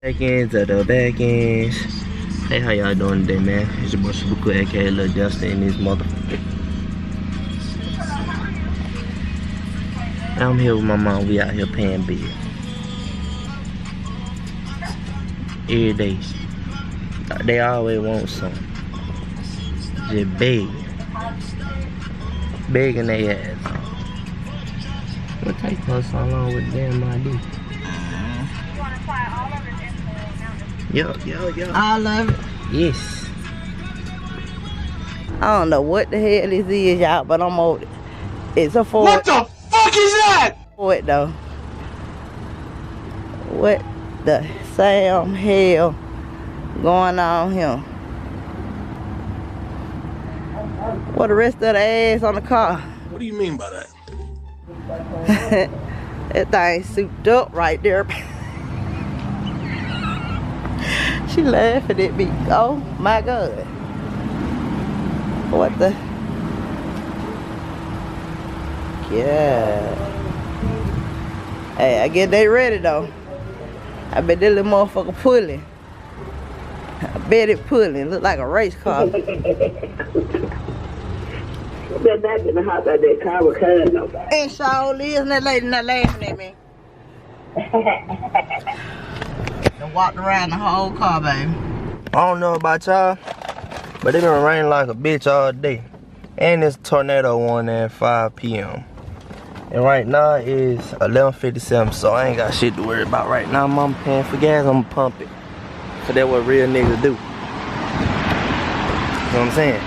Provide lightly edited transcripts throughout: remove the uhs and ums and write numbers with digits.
Back ends of the back ends. Hey, how y'all doing today, man? It's your boy Super Cool, aka Lil Dustin, in this motherfucker. I'm here with my mom. We out here paying bills every day. They always want something. Just begging their ass off. What take us so long with damn ID? Yo. All of it? Yes. I don't know what the hell this is, y'all, but I'm on it. It's a Ford. What the fuck is that? Ford, though. What the Sam hell going on here? What the rest of the ass on the car? What do you mean by that? That thing souped up right there. She laughing at me. Oh my God. What the? Yeah. Hey, I guess they ready though. I bet that little motherfucker pulling. I bet it pulling. Look like a race car. They're not in the house out that car with her nobody. And sure is, and that lady not laughing at me. And walked around the whole car, baby. I don't know about y'all, but it been raining like a bitch all day. And this tornado one at 5 p.m. And right now it's 11:57, so I ain't got shit to worry about right now. Mama paying for gas, I'ma pump it. Cause that's what real niggas do. You know what I'm saying?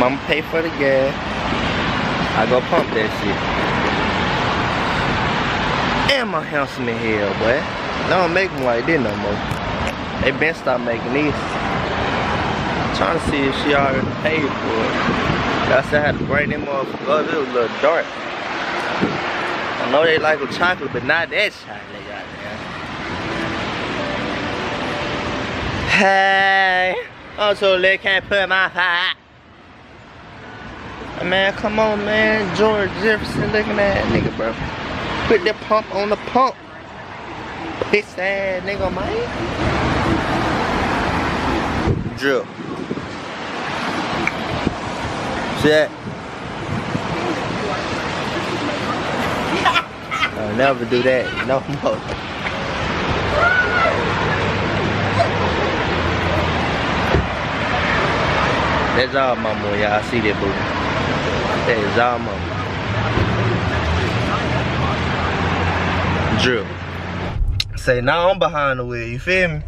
Mama pay for the gas, I go pump that shit. And my handsome in hell, boy. They don't make them like this no more. They been stopped making these. I'm trying to see if she already paid for it. I said I had to bring them motherfuckers up. It was a little dark. I know they like with chocolate, but not that chocolate, goddamn. Hey, also they can't put my fire. Man, come on, man. George Jefferson looking at that nigga, bro. Put that pump on the pump. Piss ass nigga, man. Drill. See that? I'll never do that no more. That's all mama, y'all see that boo. That is all mama. Drill. Say, now I'm behind the wheel, you feel me?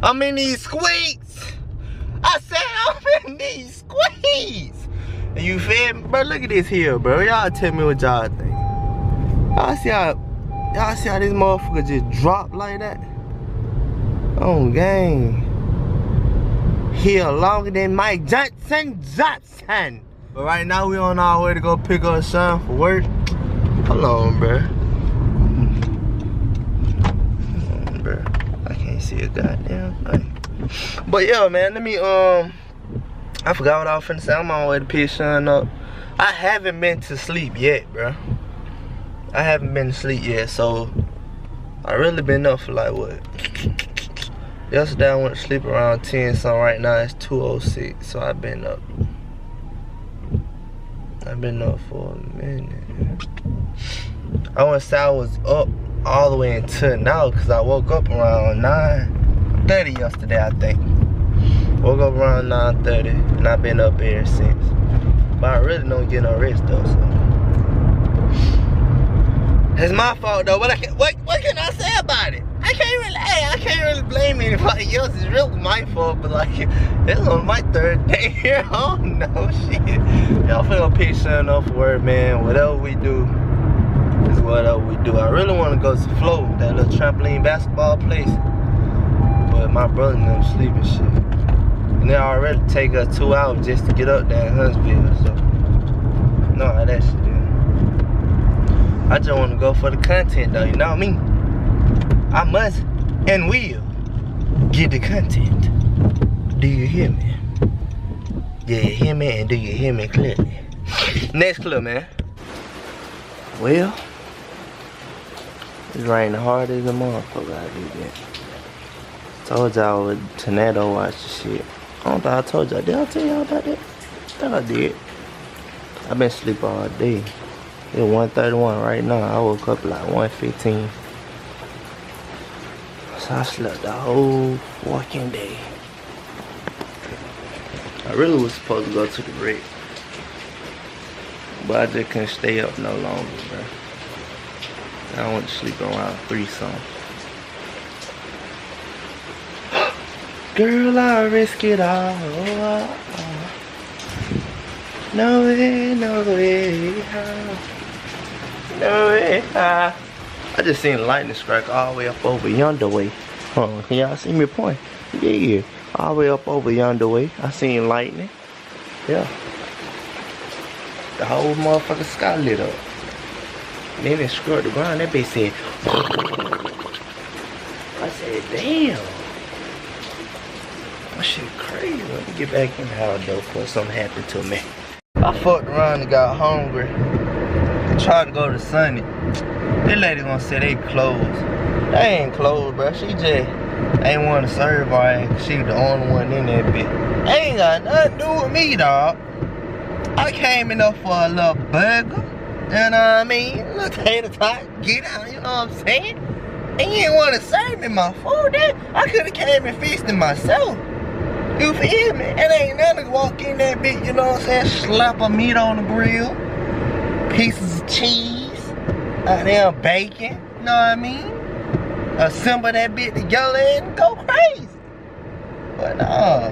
I'm in these squeaks. I said I'm in these squeaks. You feel me? Bro, look at this here, bro. Y'all tell me what y'all think. Y'all see how this motherfucker just dropped like that? Oh, gang. Here longer than Mike Johnson. But right now we on our way to go pick up son for work. Hold on, bro. I can't see a goddamn thing. But yeah, man, let me I forgot what I was finna say. I'm on my way to pick son up. I haven't been to sleep yet, bro. I haven't been to sleep yet, so I really been up for like what? Yesterday I went to sleep around 10, so right now it's 2:06, so I've been up for a minute. I wouldn't say I was up all the way until now, because I woke up around 9:30 yesterday, I think. Woke up around 9:30, and I've been up ever since. But I really don't get no rest though, so. It's my fault though, what can I say about it? I can't really blame anybody else. It's really my fault, but like, it's on my third day here. Oh no, shit. Y'all finna pick son up for work, man. Whatever we do is whatever we do. I really want to go to Flow, that little trampoline basketball place. But my brother and them sleep and shit. And they already take us 2 hours just to get up there in Huntsville, so. You know how that shit is. I just want to go for the content though, you know what I mean? I must and will get the content. Do you hear me? Yeah, you hear me, and do you hear me clearly? Next clip, man. Well, It's raining hard as a motherfucker out there. Told y'all with tornado watch the shit. I don't think I told y'all. Did I tell y'all about that? I think I did. I've been sleeping all day. It's 1:31 right now. I woke up like 1:15. So I slept the whole fucking day. I really was supposed to go to the wreck, but I just couldn't stay up no longer, bro. I went to sleep around 3 something. Girl, I risk it all. No way, no way, no way. I just seen lightning strike all the way up over yonder way. Huh? Y'all see me point? Yeah, all the way up over yonder way. I seen lightning. Yeah. The whole motherfucking sky lit up. Then it struck the ground. That bitch said. I said, damn. That shit crazy. Let me get back in the house though before something happened to me. I fucked around and got hungry. Tried to go to Sunny. This lady gonna say they closed. They ain't closed, bro. She just ain't want to serve our ass. She the only one in that bitch. Ain't got nothing to do with me, dog. I came in there for a little burger. You know what I mean? Little tater tot, get out, you know what I'm saying? And you didn't want to serve me my food, then I could have came and fixed it myself. You feel me? It ain't nothing to walk in that bitch, you know what I'm saying? Slap a meat on the grill, pieces of cheese, there bacon, you know what I mean? Assemble that bitch together and go crazy. But nah,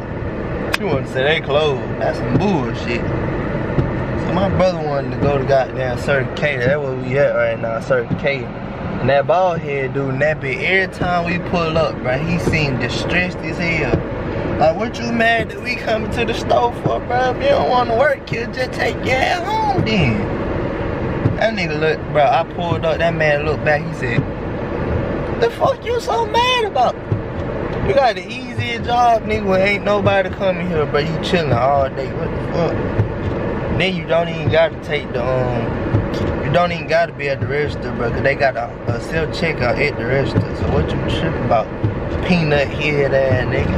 she wanted to say they closed. That's some bullshit. So my brother wanted to go to goddamn Circle K. That's where we at right now, Circle K. And that bald head dude, and that bitch, every time we pull up, bro, he seemed distressed as hell. Like, what you mad that we coming to the store for, bro? If you don't want to work, kid, just take your ass home then. That nigga look, bro, I pulled up, that man looked back, he said, the fuck you so mad about? You got the easiest job, nigga, when ain't nobody coming here, bro. You chilling all day, what the fuck? Then you don't even gotta take the, you don't even gotta be at the register, bro, cause they got a self-checkout at the register. So what you tripping about? Peanut head ass nigga.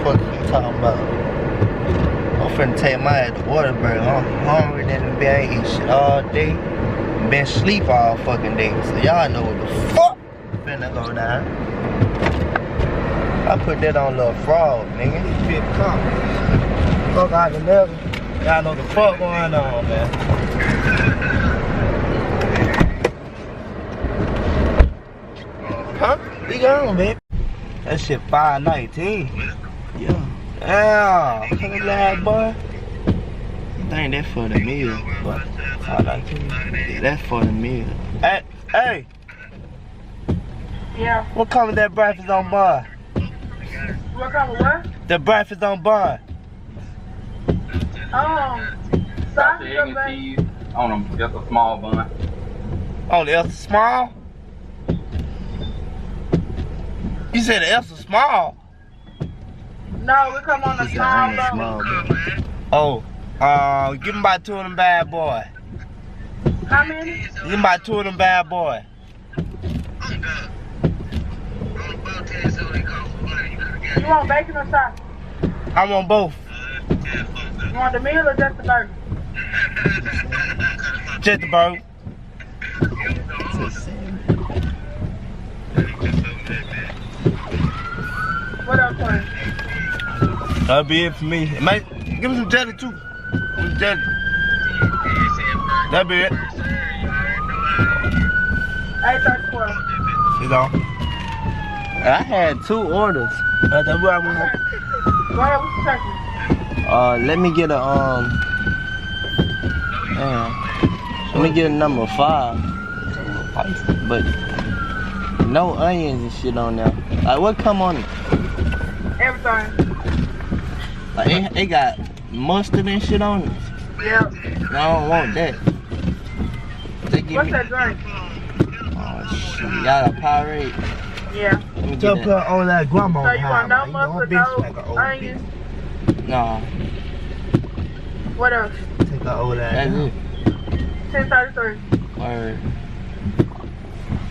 What the fuck you talking about? I'm finna take my ass to Waterbury. I'm hungry than the bitch. I ain't eat shit all day. Been sleep all fucking day. So y'all know what the fuck finna go down. I put that on Little Frog, nigga. Fit come. Fuck out the level. Y'all know the fuck going on, man. Huh? We gone, baby. That shit 519. Yeah. Yeah. Come on, lad, boy. I think that's for the meal, but 519. Yeah, that's for the meal. Hey. Yeah. What color that breakfast on bar? What color what? The breakfast on bar. Sausage and cheese on them, just a small bun. Only extra small? You said extra small? No, we come on a small bun. Oh, give me about 2 of them bad boy. How many? Give me about 2 of them bad boy. You want bacon or sauce? I want both. You want the meal or just the burger? Just the burger. What else, sir? That'll be it for me. Give me some jelly too. Some jelly. That'll be it. 834. You know. I had 2 orders. That's what I want. Go ahead, what's the turkey? Let me get a let me get a number 5. But no onions and shit on there. Like what come on it? Everything. Like it got mustard and shit on it. Yep. No, I don't want that. What's that drink? Oh shit, y'all got Powerade? Yeah. Just put all that grandma. So you want no mustard, no onions? No. What else? Take out all that. That's it. 1033. Word.